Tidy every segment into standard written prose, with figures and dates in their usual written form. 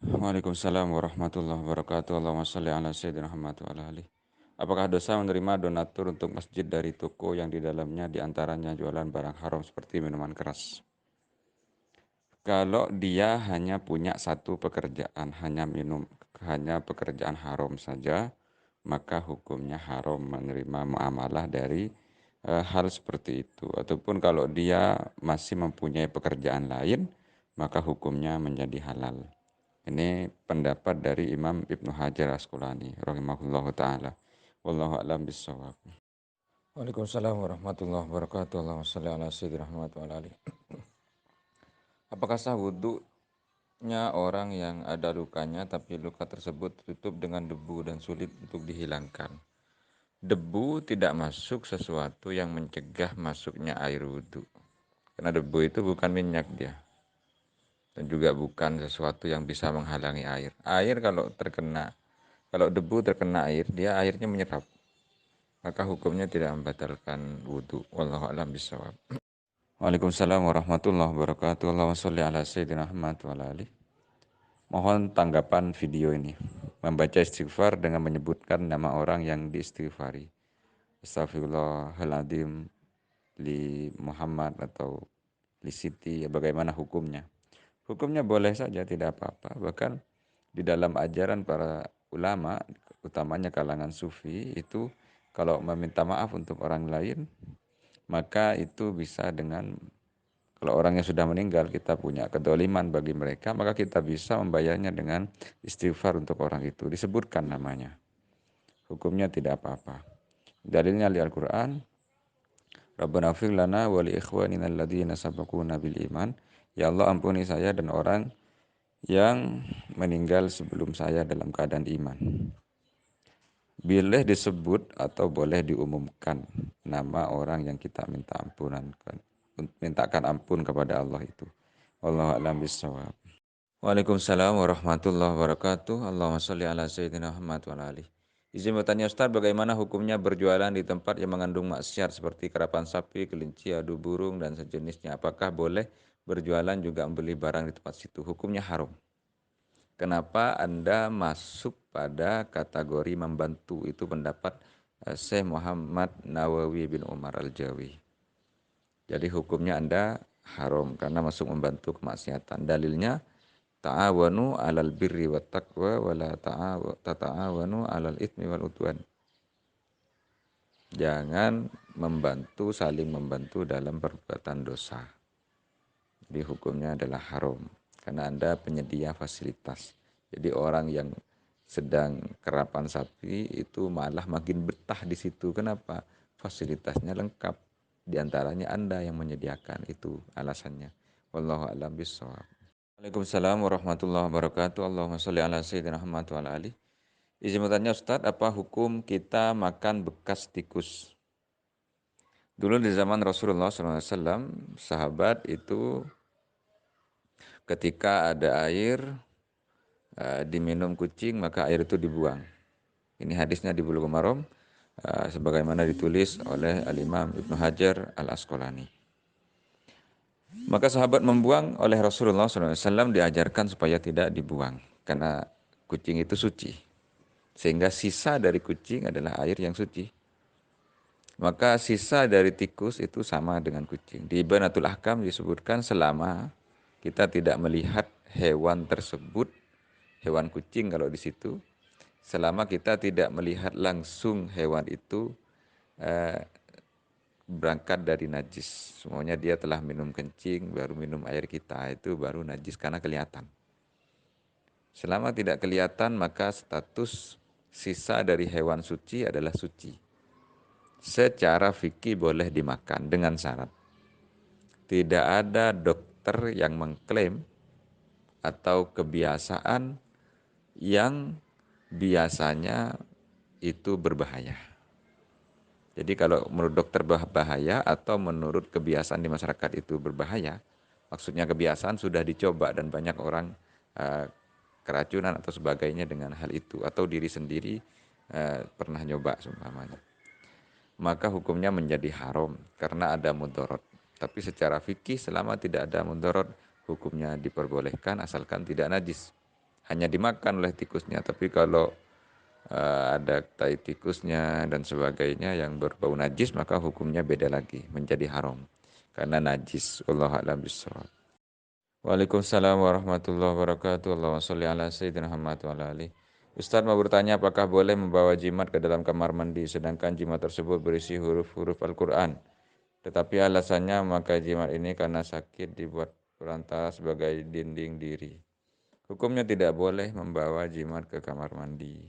Waalaikumsalam warahmatullahi wabarakatuh. Allahumma shalli ala sayyidina Muhammad wa ala alihi. Apakah dosa menerima donatur untuk masjid dari toko yang di dalamnya diantaranya jualan barang haram seperti minuman keras? Kalau dia hanya punya satu pekerjaan, hanya pekerjaan haram saja, maka hukumnya haram menerima muamalah dari hal seperti itu. Ataupun kalau dia masih mempunyai pekerjaan lain, maka hukumnya menjadi halal. Ini pendapat dari Imam Ibnu Hajar Asqalani rahimahullahu taala. Wallahu a'lam bishawab. Waalaikumsalam warahmatullahi wabarakatuh. Allahumma shalli ala sayyidina Muhammad wa ala alihi. Apakah sah wudhunya orang yang ada lukanya tapi luka tersebut tertutup dengan debu dan sulit untuk dihilangkan? Debu tidak masuk sesuatu yang mencegah masuknya air wudhu. Karena debu itu bukan minyak dia. Dan juga bukan sesuatu yang bisa menghalangi air. Kalau debu terkena air, dia airnya menyerap. Maka hukumnya tidak membatalkan wudhu. Wallahu a'lam bishawab. Waalaikumsalam warahmatullahi wabarakatuh. Allahumma sholli ala sayyidina Muhammad wa ala alihi. Mohon tanggapan video ini. Membaca istighfar dengan menyebutkan nama orang yang diistighfari. Astagfirullahaladzim li Muhammad atau li Siti, bagaimana hukumnya? Hukumnya boleh saja, tidak apa-apa. Bahkan di dalam ajaran para ulama, utamanya kalangan sufi, itu kalau meminta maaf untuk orang lain, maka itu bisa dengan, kalau orang yang sudah meninggal kita punya kedoliman bagi mereka, maka kita bisa membayarnya dengan istighfar untuk orang itu. Disebutkan namanya. Hukumnya tidak apa-apa. Dalilnya di Al-Quran, Rabbana fir lana wa li ikhwanina alladhina sabaquna bil iman. Ya Allah, ampuni saya dan orang yang meninggal sebelum saya dalam keadaan iman. Boleh disebut atau boleh diumumkan nama orang yang kita mintakan ampun kepada Allah itu. Wallahu a'lam bishawab. Waalaikumsalam warahmatullahi wabarakatuh. Allahumma sholli ala sayyidina Muhammad wa ala alihi. Izin bertanya Ustaz, bagaimana hukumnya berjualan di tempat yang mengandung maksiat seperti kerapan sapi, kelinci, adu burung, dan sejenisnya? Apakah boleh berjualan juga membeli barang di tempat situ? Hukumnya haram. Kenapa Anda masuk pada kategori membantu? Itu pendapat Syekh Muhammad Nawawi bin Umar Al-Jawi. Jadi hukumnya Anda haram karena masuk membantu kemaksiatan. Dalilnya ta'awanu 'alal birri wat taqwa wa la ta'awanu 'alal itsmi wal udwan. Jangan saling membantu dalam perbuatan dosa. Jadi hukumnya adalah haram karena Anda penyedia fasilitas. Jadi orang yang sedang kerapan sapi itu malah makin betah di situ. Kenapa? Fasilitasnya lengkap. Di antaranya Anda yang menyediakan, itu alasannya. Wallahu a'lam bishawab. Waalaikumsalam warahmatullahi wabarakatuh. Allahumma sholli ala sayyidina Muhammad wa ala alihi. Izin bertanya Ustaz, apa hukum kita makan bekas tikus? Dulu di zaman Rasulullah SAW, sahabat itu ketika ada air diminum kucing, maka air itu dibuang. Ini hadisnya di Bulughul Maram, sebagaimana ditulis oleh Al-Imam Ibnu Hajar Al-Asqalani. Maka sahabat membuang, oleh Rasulullah SAW diajarkan supaya tidak dibuang, karena kucing itu suci. Sehingga sisa dari kucing adalah air yang suci. Maka sisa dari tikus itu sama dengan kucing. Di Ibanatul Ahkam disebutkan selama kita tidak melihat hewan tersebut, hewan kucing kalau di situ, selama kita tidak melihat langsung hewan itu berangkat dari najis. Semuanya dia telah minum kencing, baru minum air kita, itu baru najis karena kelihatan. Selama tidak kelihatan, maka status sisa dari hewan suci adalah suci. Secara fikih boleh dimakan dengan syarat tidak ada dokter yang mengklaim atau kebiasaan yang biasanya itu berbahaya. Jadi kalau menurut dokter bahaya atau menurut kebiasaan di masyarakat itu berbahaya, maksudnya kebiasaan sudah dicoba dan banyak orang keracunan atau sebagainya dengan hal itu, atau diri sendiri pernah nyoba seumpamanya, maka hukumnya menjadi haram karena ada mudorot. Tapi secara fikih selama tidak ada mudorot, hukumnya diperbolehkan asalkan tidak najis. hanya dimakan oleh tikusnya. Tapi kalau ada tai tikusnya dan sebagainya yang berbau najis, maka hukumnya beda lagi, menjadi haram karena najis. Wallahu a'lam bishawab. Waalaikumsalam warahmatullahi wabarakatuh. Allahumma sholli ala sayyidina Muhammad wa ala alihi. Ustaz mau bertanya apakah boleh membawa jimat ke dalam kamar mandi sedangkan jimat tersebut berisi huruf-huruf Al-Quran. Tetapi alasannya memakai jimat ini karena sakit dibuat perantara sebagai dinding diri. Hukumnya tidak boleh membawa jimat ke kamar mandi.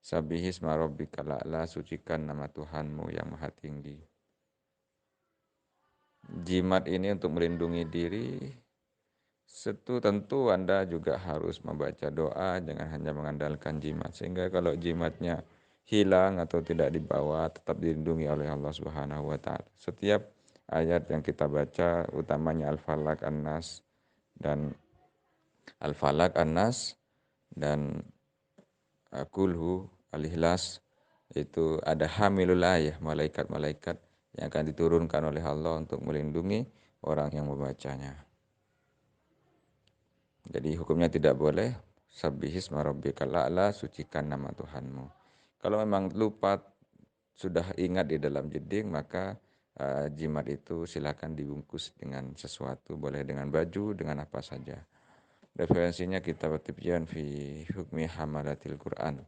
Sabbihisma rabbikal a'la, sucikan nama Tuhanmu yang maha tinggi. Jimat ini untuk melindungi diri. Tentu Anda juga harus membaca doa, jangan hanya mengandalkan jimat. Sehingga kalau jimatnya hilang atau tidak dibawa, tetap dilindungi oleh Allah Subhanahu wa taala. Setiap ayat yang kita baca, utamanya Al-Falaq, An-Nas dan Al-Falaq, An-Nas dan Kulhu, Al-Ikhlas, itu ada hamilul ayah, malaikat-malaikat yang akan diturunkan oleh Allah untuk melindungi orang yang membacanya. Jadi hukumnya tidak boleh. Sabbihisma rabbikal a'la, sucikan nama Tuhanmu. Kalau memang lupa, sudah ingat di dalam jeding, maka jimat itu silakan dibungkus dengan sesuatu, boleh dengan baju, dengan apa saja. Referensinya kitab Tibyan fi hukmi hamalatil Quran,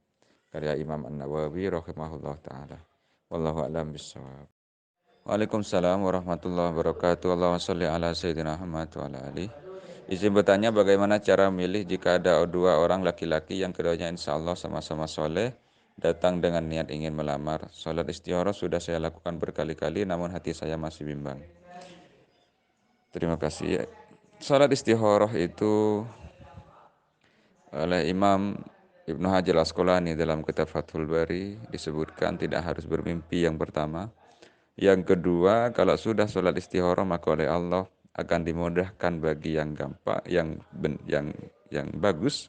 karya Imam An-Nawawi rahimahullah ta'ala. Wallahu a'lam bishawab. Waalaikumsalam warahmatullahi wabarakatuh. Allahumma sholli ala sayyidina Muhammad wa ala alihi. Izin bertanya bagaimana cara milih jika ada dua orang laki-laki yang keduanya insya Allah sama-sama soleh datang dengan niat ingin melamar. Salat istikharah sudah saya lakukan berkali-kali namun hati saya masih bimbang. Terima kasih. Salat istikharah itu oleh Imam Ibnu Hajar Al-Asqalani dalam kitab Fathul Bari disebutkan tidak harus bermimpi yang pertama. Yang kedua, kalau sudah sholat istikharah maka oleh Allah akan dimudahkan bagi yang gampang, yang bagus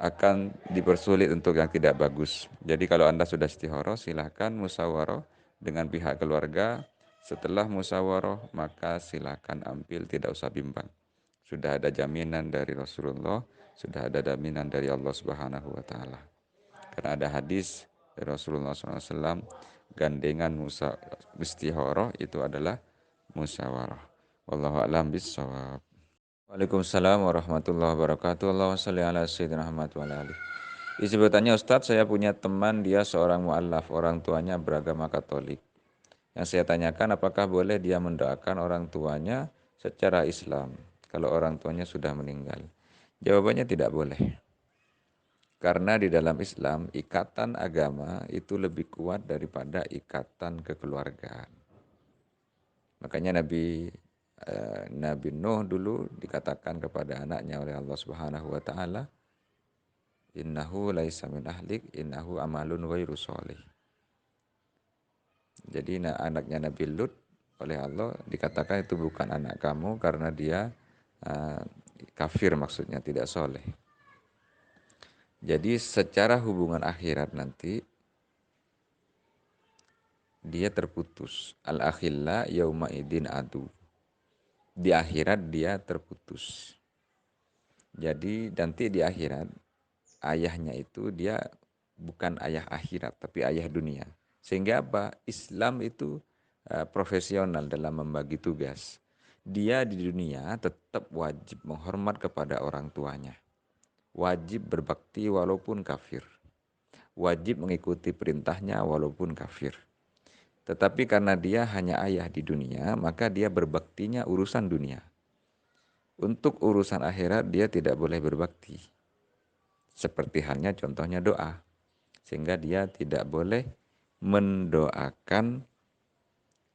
akan dipersulit untuk yang tidak bagus. Jadi kalau Anda sudah istikharah, silahkan musyawarah dengan pihak keluarga. Setelah musyawarah maka silahkan ambil, tidak usah bimbang. Sudah ada jaminan dari Rasulullah, sudah ada jaminan dari Allah Subhanahu wa taala. Karena ada hadis dari Rasulullah SAW, gandengan istikharah itu adalah musyawarah. Wallahu a'lam bishawab. Waalaikumsalam warahmatullahi wabarakatuh. Allahumma sholli ala sayyidina Muhammad wa ala alihi. Isi bertanya, Ustadz, saya punya teman, dia seorang mu'alaf, orang tuanya beragama Katolik. Yang saya tanyakan, apakah boleh dia mendoakan orang tuanya secara Islam kalau orang tuanya sudah meninggal? Jawabannya tidak boleh. Karena di dalam Islam, ikatan agama itu lebih kuat daripada ikatan kekeluargaan. Makanya Nabi Nuh dulu dikatakan kepada anaknya oleh Allah Subhanahu wa taala, innahu laisa min ahlik, innahu amalun ghairu sholih. Jadi anaknya Nabi Lut oleh Allah dikatakan itu bukan anak kamu karena dia kafir, maksudnya tidak soleh. Jadi secara hubungan akhirat nanti dia terputus. Al-akhilla yauma idin adu. Di akhirat dia terputus. Jadi nanti di akhirat ayahnya itu dia bukan ayah akhirat tapi ayah dunia. Sehingga apa? Islam itu profesional dalam membagi tugas. Dia di dunia tetap wajib menghormat kepada orang tuanya. Wajib berbakti walaupun kafir. Wajib mengikuti perintahnya walaupun kafir. Tetapi karena dia hanya ayah di dunia, maka dia berbaktinya urusan dunia. Untuk urusan akhirat dia tidak boleh berbakti. Seperti halnya contohnya doa. Sehingga dia tidak boleh mendoakan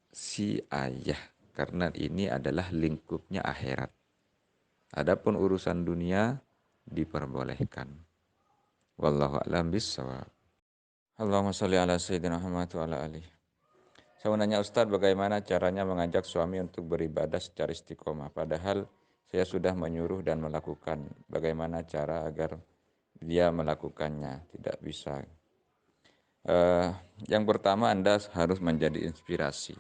si ayah. Karena ini adalah lingkupnya akhirat. Adapun urusan dunia diperbolehkan. Wallahu a'lam bishawab. Allahumma sholli ala sayyidina Muhammad wa ala alihi. Saya mau nanya Ustadz, bagaimana caranya mengajak suami untuk beribadah secara istiqomah? Padahal saya sudah menyuruh dan melakukan. Bagaimana cara agar dia melakukannya? Tidak bisa. Yang pertama, Anda harus menjadi inspirasi.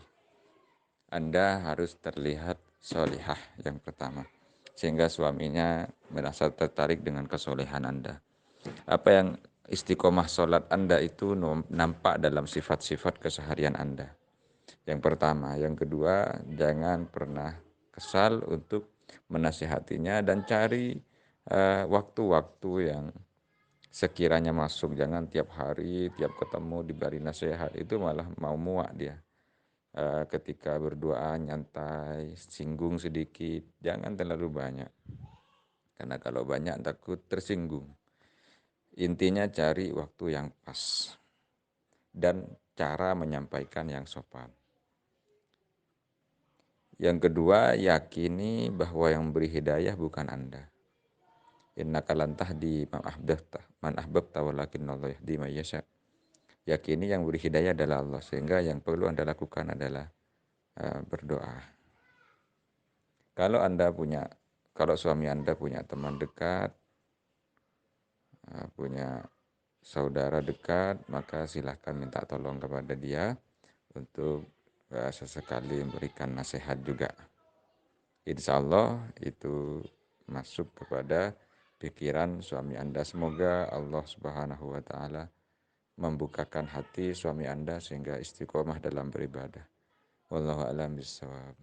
Anda harus terlihat solihah yang pertama. sehingga suaminya merasa tertarik dengan kesolehan Anda. Apa yang istiqomah sholat Anda itu nampak dalam sifat-sifat keseharian Anda. Yang pertama, yang kedua, jangan pernah kesal untuk menasihatinya dan cari waktu-waktu yang sekiranya masuk. Jangan tiap hari, tiap ketemu diberi nasihat, itu malah mau muak dia. Ketika berdoa nyantai, singgung sedikit, jangan terlalu banyak. Karena kalau banyak takut tersinggung. Intinya cari waktu yang pas dan cara menyampaikan yang sopan. Yang kedua, yakini bahwa yang beri hidayah bukan Anda. Innaka lan tahdi man ahbabta walakinnallaha yahdi may yasha. Yakini yang beri hidayah adalah Allah, sehingga yang perlu Anda lakukan adalah berdoa. Kalau Anda punya, kalau suami Anda punya teman dekat, punya saudara dekat, maka silahkan minta tolong kepada dia untuk sesekali memberikan nasihat juga. Insya Allah itu masuk kepada pikiran suami Anda. Semoga Allah Subhanahu wa Ta'ala membukakan hati suami Anda sehingga istiqomah dalam beribadah. Wallahu a'lam bishawab.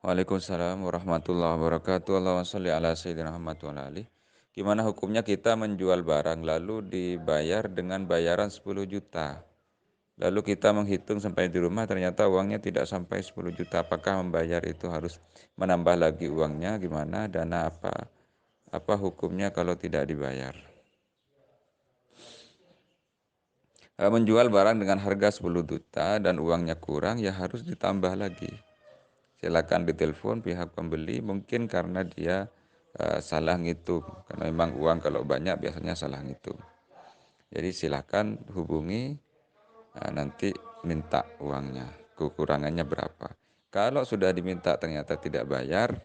Waalaikumsalam warahmatullahi wabarakatuh. Allahumma sholli ala sayyidina Muhammad wa ala alihi. Gimana hukumnya kita menjual barang lalu dibayar dengan bayaran 10 juta? Lalu kita menghitung sampai di rumah ternyata uangnya tidak sampai 10 juta. Apakah membayar itu harus menambah lagi uangnya? Gimana? Dana apa? Apa hukumnya kalau tidak dibayar? Menjual barang dengan harga 10 juta dan uangnya kurang ya harus ditambah lagi. Silakan ditelepon pihak pembeli, mungkin karena dia salah ngitung. Karena memang uang kalau banyak biasanya salah ngitung. Jadi silakan hubungi, nanti minta uangnya, kekurangannya berapa. Kalau sudah diminta ternyata tidak bayar,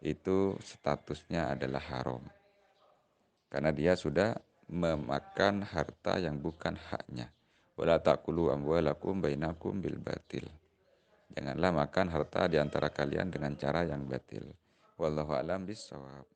itu statusnya adalah haram. Karena dia sudah memakan harta yang bukan haknya. Wala taqulu amwalakum bainakum bil batil. Janganlah makan harta di antara kalian dengan cara yang batil. Wallahu a'lam bishawab.